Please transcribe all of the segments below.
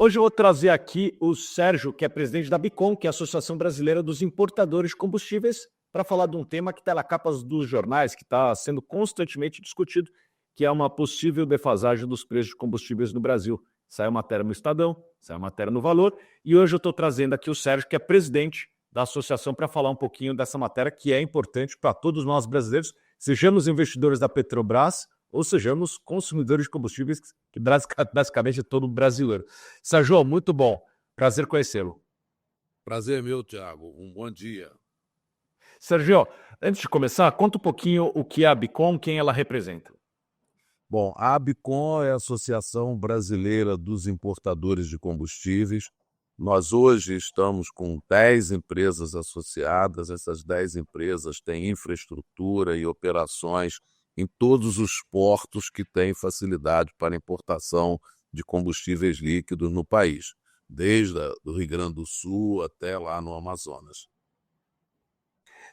Hoje eu vou trazer aqui o Sérgio, que é presidente da Bicom, que é a Associação Brasileira dos Importadores de Combustíveis, para falar de um tema que está na capa dos jornais, que está sendo constantemente discutido, que é uma possível defasagem dos preços de combustíveis no Brasil. Saiu matéria no Estadão, saiu matéria no Valor, e hoje eu estou trazendo aqui o Sérgio, que é presidente da associação, para falar um pouquinho dessa matéria, que é importante para todos nós brasileiros, sejamos investidores da Petrobras ou sejamos consumidores de combustíveis, que basicamente é todo brasileiro. Sérgio, muito bom. Prazer conhecê-lo. Prazer é meu, Thiago. Um bom dia. Sérgio, antes de começar, conta um pouquinho o que é a Bicom, quem ela representa. Bom, a ABICOM é a Associação Brasileira dos Importadores de Combustíveis. Nós hoje estamos com 10 empresas associadas. Essas 10 empresas têm infraestrutura e operações em todos os portos que têm facilidade para importação de combustíveis líquidos no país, desde o Rio Grande do Sul até lá no Amazonas.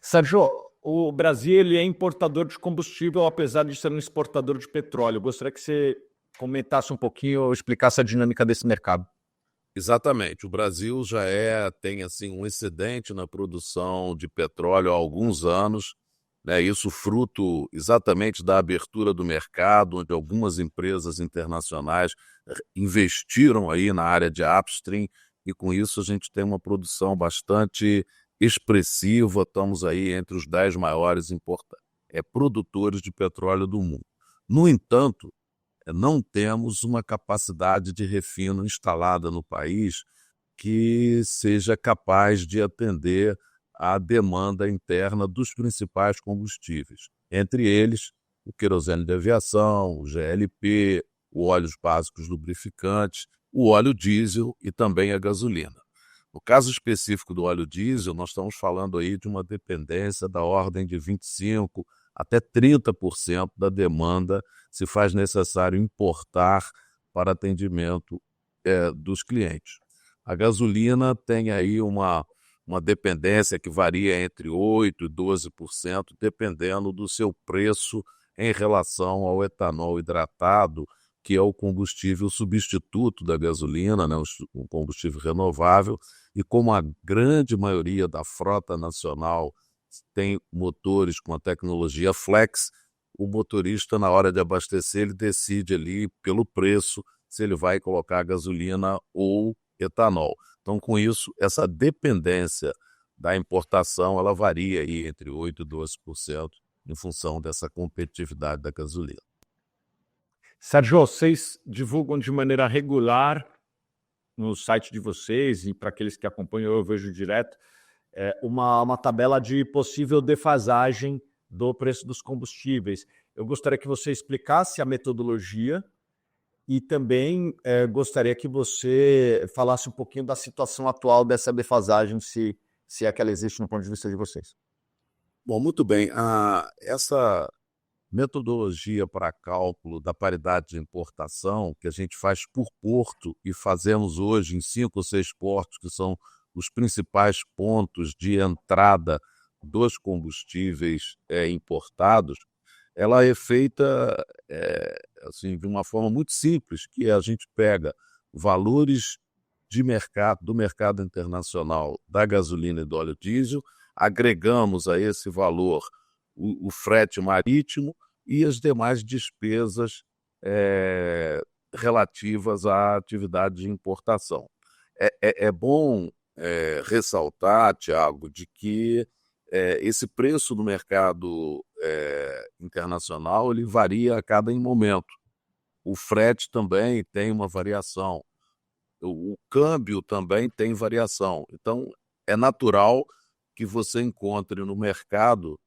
Sérgio, o Brasil ele é importador de combustível, apesar de ser um exportador de petróleo. Eu gostaria que você comentasse um pouquinho ou explicasse a dinâmica desse mercado. Exatamente. O Brasil já tem assim um excedente na produção de petróleo há alguns anos, né? Isso fruto exatamente da abertura do mercado, onde algumas empresas internacionais investiram aí na área de upstream, e com isso a gente tem uma produção bastante expressiva. Estamos aí entre os 10 maiores produtores de petróleo do mundo. No entanto, não temos uma capacidade de refino instalada no país que seja capaz de atender à demanda interna dos principais combustíveis, entre eles o querosene de aviação, o GLP, os óleos básicos lubrificantes, o óleo diesel e também a gasolina. No caso específico do óleo diesel, nós estamos falando aí de uma dependência da ordem de 25% até 30% da demanda se faz necessário importar para atendimento dos clientes. A gasolina tem aí uma dependência que varia entre 8% e 12%, dependendo do seu preço em relação ao etanol hidratado, que é o combustível substituto da gasolina, né, um combustível renovável, e como a grande maioria da frota nacional tem motores com a tecnologia flex, o motorista, na hora de abastecer, ele decide ali pelo preço se ele vai colocar gasolina ou etanol. Então, com isso, essa dependência da importação, ela varia aí entre 8% e 12% em função dessa competitividade da gasolina. Sérgio, vocês divulgam de maneira regular no site de vocês, e para aqueles que acompanham, eu vejo direto, uma tabela de possível defasagem do preço dos combustíveis. Eu gostaria que você explicasse a metodologia e também gostaria que você falasse um pouquinho da situação atual dessa defasagem, se é que ela existe no ponto de vista de vocês. Bom, muito bem. Essa metodologia para cálculo da paridade de importação, que a gente faz por porto e fazemos hoje em 5 ou 6 portos, que são os principais pontos de entrada dos combustíveis importados, ela é feita assim, de uma forma muito simples, que a gente pega valores de mercado, do mercado internacional da gasolina e do óleo diesel, agregamos a esse valor o frete marítimo e as demais despesas relativas à atividade de importação. É bom ressaltar, Thiago, de que esse preço do mercado internacional ele varia a cada momento. O frete também tem uma variação. O câmbio também tem variação. Então, é natural que você encontre no mercado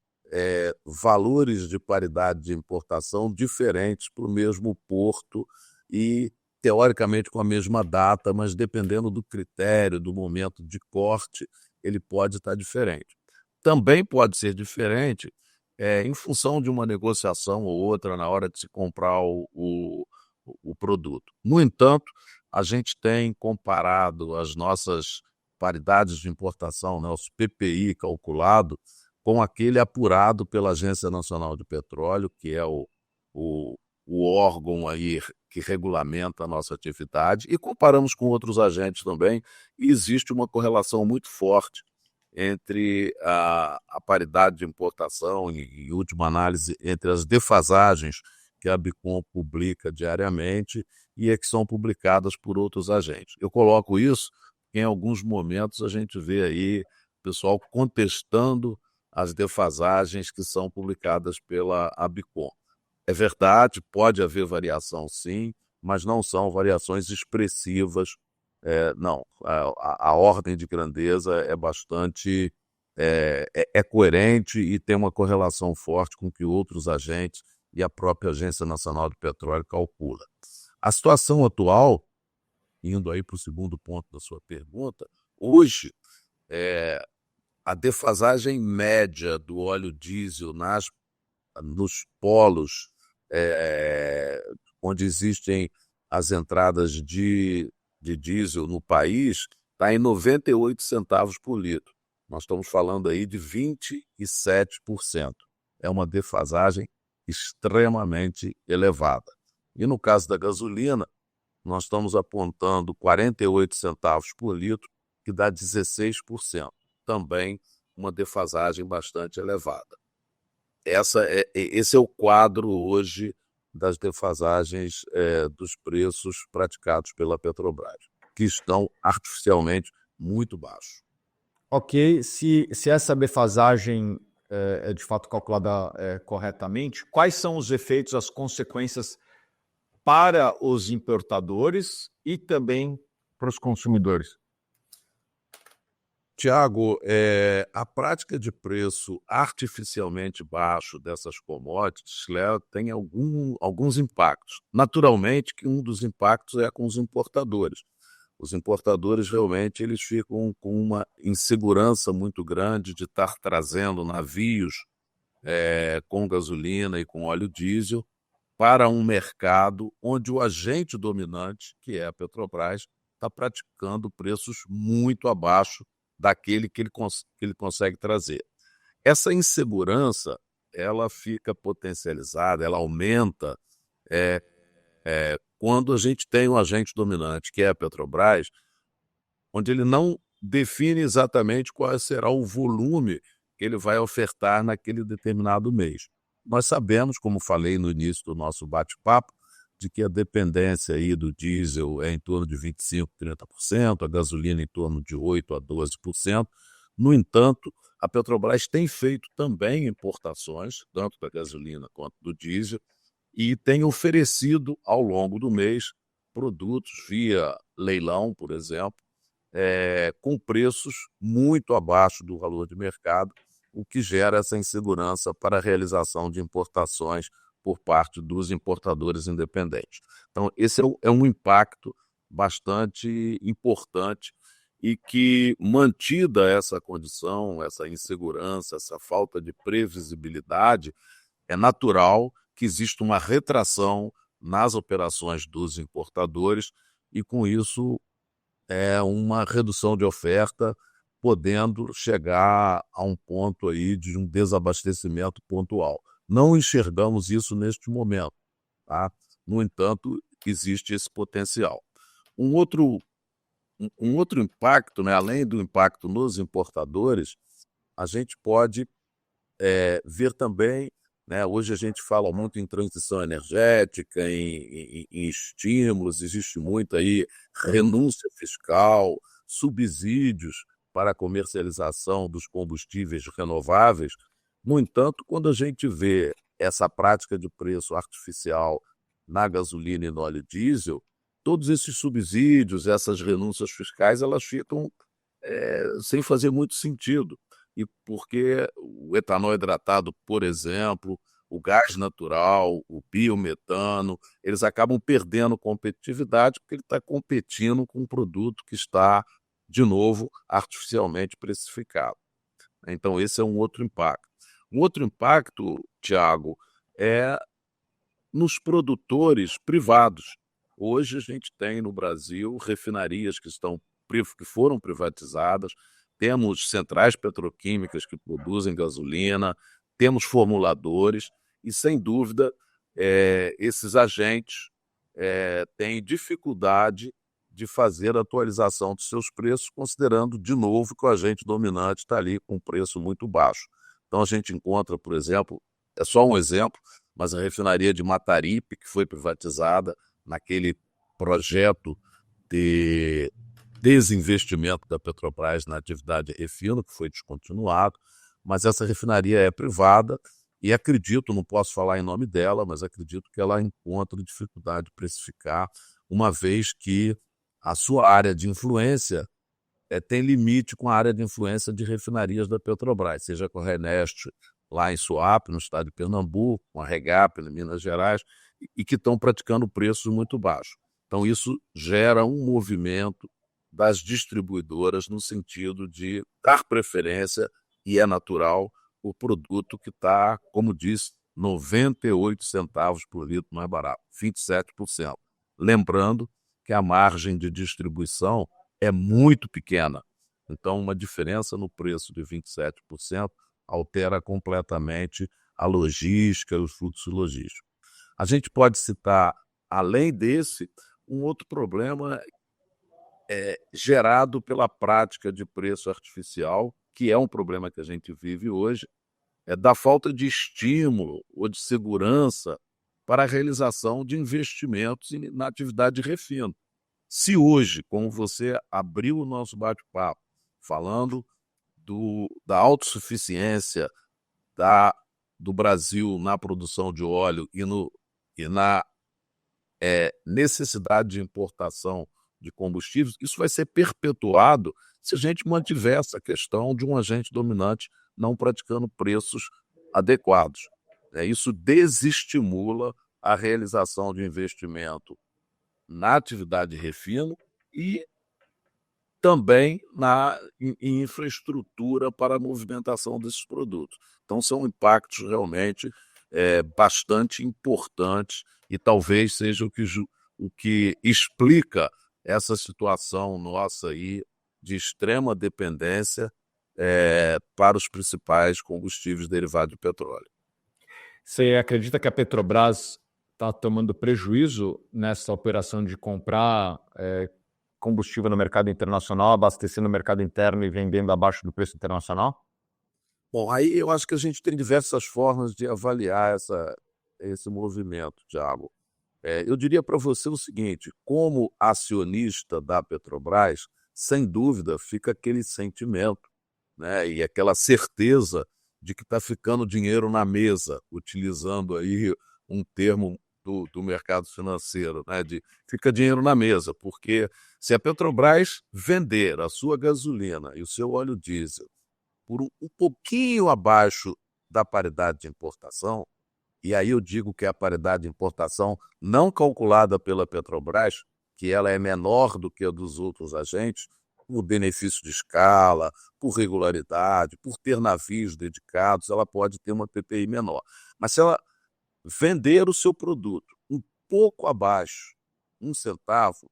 valores de paridade de importação diferentes para o mesmo porto e, teoricamente, com a mesma data, mas dependendo do critério, do momento de corte, ele pode estar diferente. Também pode ser diferente em função de uma negociação ou outra na hora de se comprar o produto. No entanto, a gente tem comparado as nossas paridades de importação, né, os PPI calculado, com aquele apurado pela Agência Nacional de Petróleo, que é o o órgão aí que regulamenta a nossa atividade, e comparamos com outros agentes também, e existe uma correlação muito forte entre a paridade de importação e, em última análise, entre as defasagens que a Bicom publica diariamente e as que são publicadas por outros agentes. Eu coloco isso, porque em alguns momentos a gente vê aí o pessoal contestando as defasagens que são publicadas pela Abicom. É verdade, pode haver variação sim, mas não são variações expressivas. Não, a ordem de grandeza é bastante coerente e tem uma correlação forte com o que outros agentes e a própria Agência Nacional de Petróleo calcula. A situação atual, indo aí para o segundo ponto da sua pergunta, hoje a defasagem média do óleo diesel nos polos onde existem as entradas de diesel no país está em 98 centavos por litro. Nós estamos falando aí de 27%. É uma defasagem extremamente elevada. E no caso da gasolina, nós estamos apontando 48 centavos por litro, que dá 16%. Também uma defasagem bastante elevada. Esse é o quadro hoje das defasagens dos preços praticados pela Petrobras, que estão artificialmente muito baixos. Ok, se essa defasagem é de fato calculada corretamente, quais são os efeitos, as consequências para os importadores e também para os consumidores? Tiago, a prática de preço artificialmente baixo dessas commodities tem alguns impactos. Naturalmente que um dos impactos é com os importadores. Os importadores realmente eles ficam com uma insegurança muito grande de estar trazendo navios com gasolina e com óleo diesel para um mercado onde o agente dominante, que é a Petrobras, está praticando preços muito abaixo daquele que ele consegue trazer. Essa insegurança, ela fica potencializada, ela aumenta quando a gente tem um agente dominante, que é a Petrobras, onde ele não define exatamente qual será o volume que ele vai ofertar naquele determinado mês. Nós sabemos, como falei no início do nosso bate-papo, de que a dependência aí do diesel é em torno de 25%, 30%, a gasolina em torno de 8% a 12%. No entanto, a Petrobras tem feito também importações, tanto da gasolina quanto do diesel, e tem oferecido ao longo do mês produtos via leilão, por exemplo, com preços muito abaixo do valor de mercado, o que gera essa insegurança para a realização de importações por parte dos importadores independentes. Então, esse é um impacto bastante importante e que, mantida essa condição, essa insegurança, essa falta de previsibilidade, é natural que exista uma retração nas operações dos importadores e, com isso, uma redução de oferta, podendo chegar a um ponto aí de um desabastecimento pontual. Não enxergamos isso neste momento, tá? No entanto, existe esse potencial. Um outro impacto, né, além do impacto nos importadores, a gente pode ver também, né, hoje a gente fala muito em transição energética, em estímulos, existe muito aí renúncia fiscal, subsídios para a comercialização dos combustíveis renováveis. No entanto, quando a gente vê essa prática de preço artificial na gasolina e no óleo diesel, todos esses subsídios, essas renúncias fiscais, elas ficam sem fazer muito sentido. E porque o etanol hidratado, por exemplo, o gás natural, o biometano, eles acabam perdendo competitividade porque ele está competindo com um produto que está, de novo, artificialmente precificado. Então, esse é um outro impacto. Um outro impacto, Tiago, é nos produtores privados. Hoje a gente tem no Brasil refinarias que foram privatizadas, temos centrais petroquímicas que produzem gasolina, temos formuladores e, sem dúvida, esses agentes têm dificuldade de fazer a atualização dos seus preços, considerando, de novo, que o agente dominante está ali com um preço muito baixo. Então, a gente encontra, por exemplo, é só um exemplo, mas a refinaria de Mataripe, que foi privatizada naquele projeto de desinvestimento da Petrobras na atividade refino, que foi descontinuado, mas essa refinaria é privada e acredito, não posso falar em nome dela, mas acredito que ela encontra dificuldade de precificar, uma vez que a sua área de influência tem limite com a área de influência de refinarias da Petrobras, seja com a Renest lá em Suape, no estado de Pernambuco, com a Regap em Minas Gerais, e que estão praticando preços muito baixos. Então, isso gera um movimento das distribuidoras no sentido de dar preferência, e é natural, o produto que está, como disse, 98 centavos por litro mais barato, 27%. Lembrando que a margem de distribuição é muito pequena. Então, uma diferença no preço de 27% altera completamente a logística e os fluxos logísticos. A gente pode citar, além desse, um outro problema gerado pela prática de preço artificial, que é um problema que a gente vive hoje, da falta de estímulo ou de segurança para a realização de investimentos na atividade de refino. Se hoje, como você abriu o nosso bate-papo, falando da autossuficiência do Brasil na produção de óleo e na necessidade de importação de combustíveis, isso vai ser perpetuado se a gente mantiver essa questão de um agente dominante não praticando preços adequados. Isso desestimula a realização de investimento na atividade de refino e também em infraestrutura para a movimentação desses produtos. Então, são impactos realmente bastante importantes e talvez seja o que explica essa situação nossa aí de extrema dependência para os principais combustíveis derivados de petróleo. Você acredita que a Petrobras está tomando prejuízo nessa operação de comprar combustível no mercado internacional, abastecendo o mercado interno e vendendo abaixo do preço internacional? Bom, aí eu acho que a gente tem diversas formas de avaliar esse movimento, Thiago. Eu diria para você o seguinte, como acionista da Petrobras, sem dúvida fica aquele sentimento, né, e aquela certeza de que está ficando dinheiro na mesa, utilizando aí um termo do mercado financeiro, né, de fica dinheiro na mesa, porque se a Petrobras vender a sua gasolina e o seu óleo diesel por um pouquinho abaixo da paridade de importação, e aí eu digo que a paridade de importação não calculada pela Petrobras, que ela é menor do que a dos outros agentes, por benefício de escala, por regularidade, por ter navios dedicados, ela pode ter uma PPI menor. Mas se ela vender o seu produto um pouco abaixo, 1 centavo,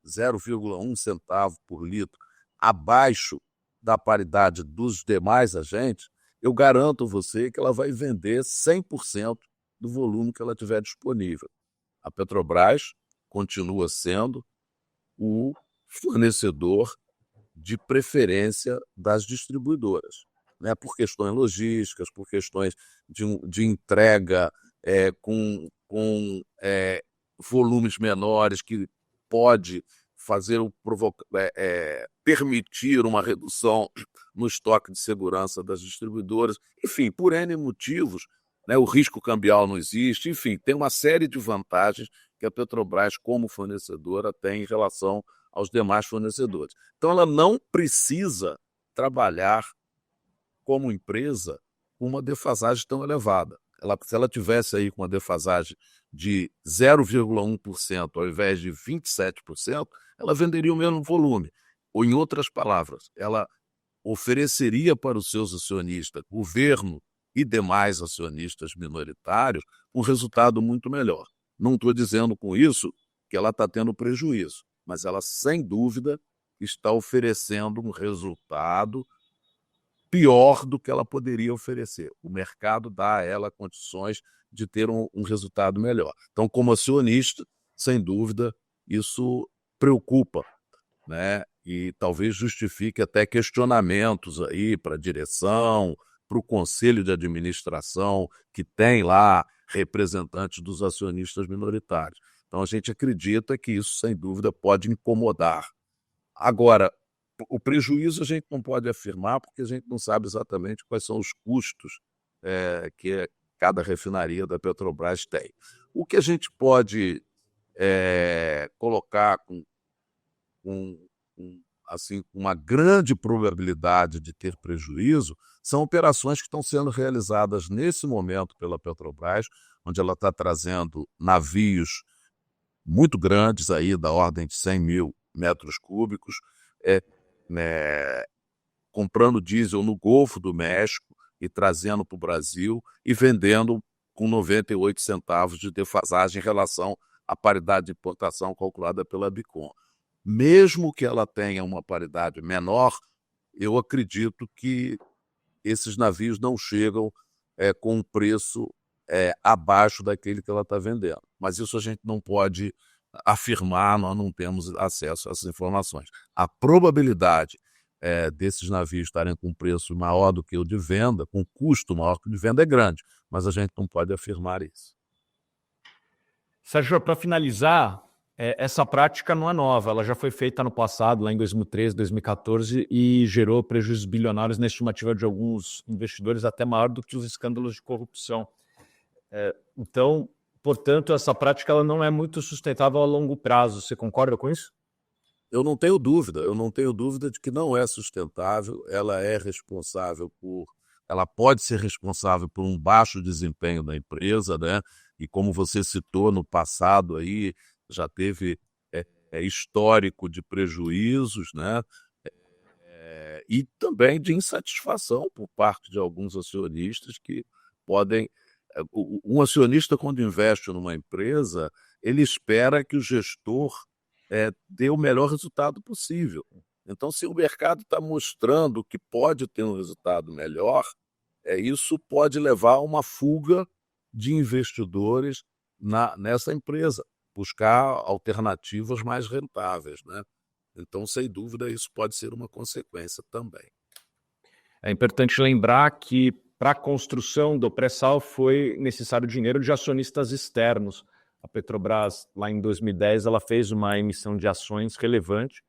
0,1 centavo por litro, abaixo da paridade dos demais agentes, eu garanto a você que ela vai vender 100% do volume que ela tiver disponível. A Petrobras continua sendo o fornecedor de preferência das distribuidoras, né? Por questões logísticas, por questões de entrega com volumes menores, que pode fazer permitir uma redução no estoque de segurança das distribuidoras, enfim, por N motivos, né, o risco cambial não existe, enfim, tem uma série de vantagens que a Petrobras, como fornecedora, tem em relação aos demais fornecedores. Então, ela não precisa trabalhar como empresa com uma defasagem tão elevada. Se ela tivesse aí com uma defasagem de 0,1% ao invés de 27%, ela venderia o mesmo volume. Ou, em outras palavras, ela ofereceria para os seus acionistas, governo e demais acionistas minoritários, um resultado muito melhor. Não estou dizendo com isso que ela está tendo prejuízo, mas ela, sem dúvida, está oferecendo um resultado pior do que ela poderia oferecer. O mercado dá a ela condições de ter um resultado melhor. Então, como acionista, sem dúvida, isso preocupa, né? E talvez justifique até questionamentos aí para a direção, para o conselho de administração, que tem lá representantes dos acionistas minoritários. Então, a gente acredita que isso, sem dúvida, pode incomodar. Agora, o prejuízo a gente não pode afirmar, porque a gente não sabe exatamente quais são os custos que cada refinaria da Petrobras tem. O que a gente pode colocar com, assim, uma grande probabilidade de ter prejuízo são operações que estão sendo realizadas nesse momento pela Petrobras, onde ela está trazendo navios muito grandes, aí, da ordem de 100 mil metros cúbicos, né, comprando diesel no Golfo do México e trazendo para o Brasil e vendendo com 98 centavos de defasagem em relação à paridade de importação calculada pela Bicom. Mesmo que ela tenha uma paridade menor, eu acredito que esses navios não chegam com um preço abaixo daquele que ela está vendendo. Mas isso a gente não pode afirmar, nós não temos acesso a essas informações. A probabilidade desses navios estarem com um preço maior do que o de venda, com custo maior que o de venda, é grande, mas a gente não pode afirmar isso. Sérgio, para finalizar, essa prática não é nova, ela já foi feita no passado, lá em 2013, 2014, e gerou prejuízos bilionários na estimativa de alguns investidores, até maior do que os escândalos de corrupção. Então, portanto, essa prática ela não é muito sustentável a longo prazo. Você concorda com isso? Eu não tenho dúvida de que não é sustentável, ela pode ser responsável por um baixo desempenho da empresa, né? E como você citou, no passado aí já teve histórico de prejuízos, né? E também de insatisfação por parte de alguns acionistas que podem... Um acionista, quando investe numa empresa, ele espera que o gestor dê o melhor resultado possível. Então, se o mercado está mostrando que pode ter um resultado melhor, isso pode levar a uma fuga de investidores nessa empresa, buscar alternativas mais rentáveis, né? Então, sem dúvida, isso pode ser uma consequência também. É importante lembrar que para a construção do pré-sal foi necessário dinheiro de acionistas externos. A Petrobras, lá em 2010, ela fez uma emissão de ações relevante,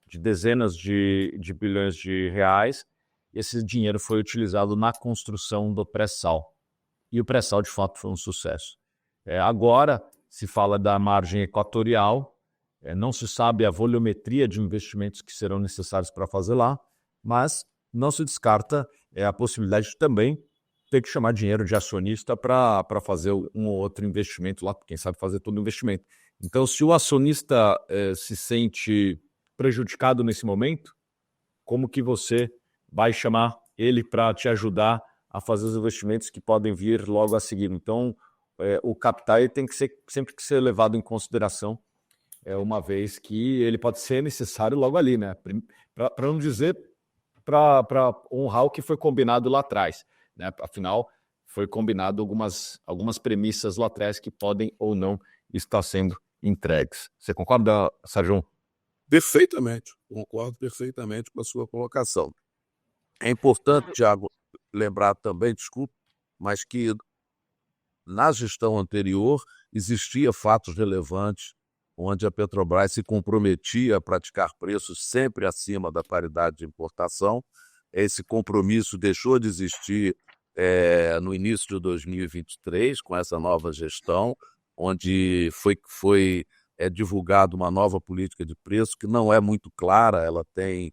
de dezenas de bilhões de reais, e esse dinheiro foi utilizado na construção do pré-sal. E o pré-sal, de fato, foi um sucesso. Agora, se fala da margem equatorial, não se sabe a volumetria de investimentos que serão necessários para fazer lá, mas não se descarta a possibilidade de também ter que chamar dinheiro de acionista para fazer um ou outro investimento lá, quem sabe fazer todo o investimento. Então, se o acionista se sente prejudicado nesse momento, como que você vai chamar ele para te ajudar a fazer os investimentos que podem vir logo a seguir? Então, o capital ele tem que sempre que ser levado em consideração, uma vez que ele pode ser necessário logo ali, né? Para não dizer para honrar o que foi combinado lá atrás, né? Afinal, foi combinado algumas premissas lá atrás que podem ou não estar sendo entregues. Você concorda, Sérgio? Perfeitamente, concordo perfeitamente com a sua colocação. É importante, Thiago, lembrar também, desculpe, mas que na gestão anterior existia fatos relevantes onde a Petrobras se comprometia a praticar preços sempre acima da paridade de importação. Esse compromisso deixou de existir no início de 2023, com essa nova gestão, onde foi divulgada uma nova política de preço que não é muito clara, ela tem,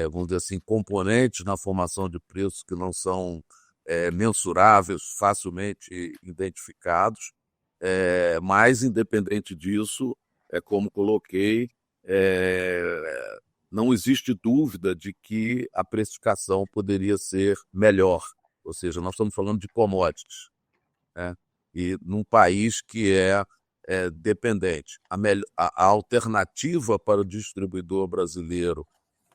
vamos dizer assim, componentes na formação de preços que não são mensuráveis, facilmente identificados, mas, independente disso, como coloquei, não existe dúvida de que a precificação poderia ser melhor. Ou seja, nós estamos falando de commodities, né? E num país que é dependente. A alternativa para o distribuidor brasileiro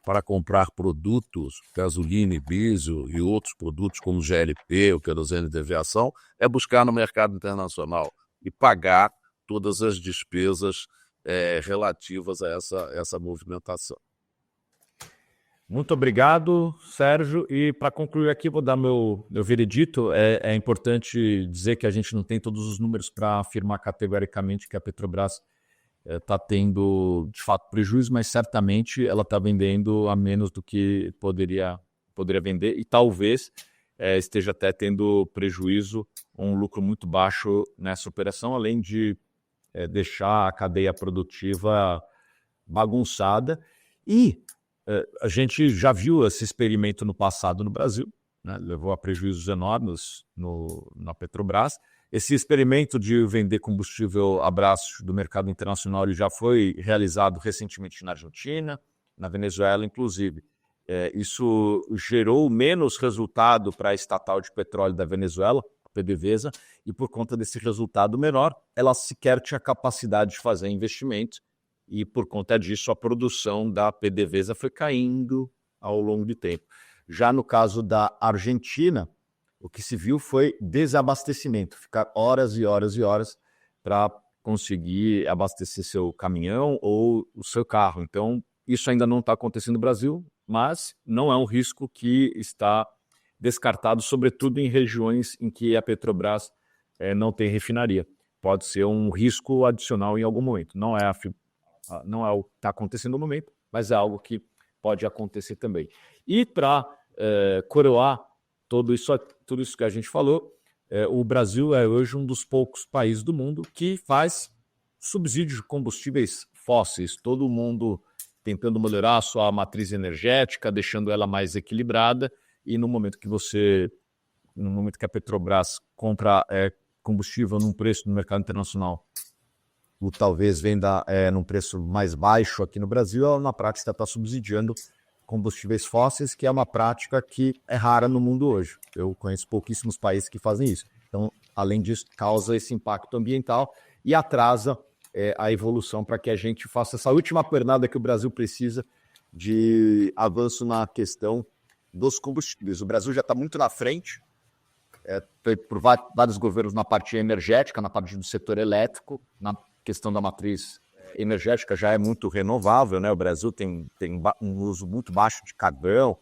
para comprar produtos, gasolina e diesel e outros produtos como GLP, o querosene de aviação, é buscar no mercado internacional e pagar todas as despesas relativas a essa movimentação. Muito obrigado, Sérgio. E para concluir aqui, vou dar meu veredito. É importante dizer que a gente não tem todos os números para afirmar categoricamente que a Petrobras está tendo, de fato, prejuízo, mas certamente ela está vendendo a menos do que poderia vender e talvez esteja até tendo prejuízo, um lucro muito baixo nessa operação, além de deixar a cadeia produtiva bagunçada. E a gente já viu esse experimento no passado no Brasil, né? Levou a prejuízos enormes na Petrobras. Esse experimento de vender combustível abaixo do mercado internacional ele já foi realizado recentemente na Argentina, na Venezuela, inclusive. Isso gerou menos resultado para a estatal de petróleo da Venezuela, a PDVSA, e por conta desse resultado menor, ela sequer tinha capacidade de fazer investimento, e por conta disso a produção da PDVSA foi caindo ao longo do tempo. Já no caso da Argentina, o que se viu foi desabastecimento, ficar horas e horas e horas para conseguir abastecer seu caminhão ou o seu carro. Então, isso ainda não está acontecendo no Brasil, mas não é um risco que está descartado, sobretudo em regiões em que a Petrobras não tem refinaria. Pode ser um risco adicional em algum momento. Não é o que está acontecendo no momento, mas é algo que pode acontecer também. E para coroar tudo isso que a gente falou, o Brasil é hoje um dos poucos países do mundo que faz subsídio de combustíveis fósseis. Todo mundo tentando melhorar a sua matriz energética, deixando ela mais equilibrada, e no momento que a Petrobras compra combustível num preço no mercado internacional, ou talvez venda num preço mais baixo aqui no Brasil, ela na prática está subsidiando combustíveis fósseis, que é uma prática que é rara no mundo hoje. Eu conheço pouquíssimos países que fazem isso. Então, além disso, causa esse impacto ambiental e atrasa a evolução para que a gente faça essa última pernada que o Brasil precisa de avanço na questão dos combustíveis. O Brasil já está muito na frente, por vários governos na parte energética, na parte do setor elétrico, na questão da matriz energética já é muito renovável, né? O Brasil tem um uso muito baixo de carvão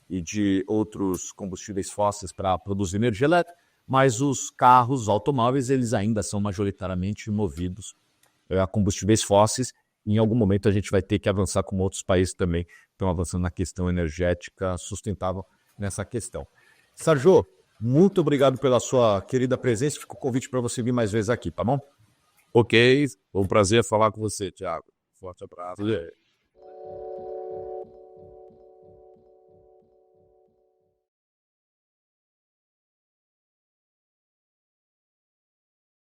e de outros combustíveis fósseis para produzir energia elétrica, mas os carros, os automóveis, eles ainda são majoritariamente movidos a combustíveis fósseis. Em algum momento a gente vai ter que avançar como outros países também estão avançando na questão energética sustentável nessa questão. Sérgio, muito obrigado pela sua querida presença. Fica o convite para você vir mais vezes aqui, tá bom? Ok, foi um prazer falar com você, Thiago. Forte abraço.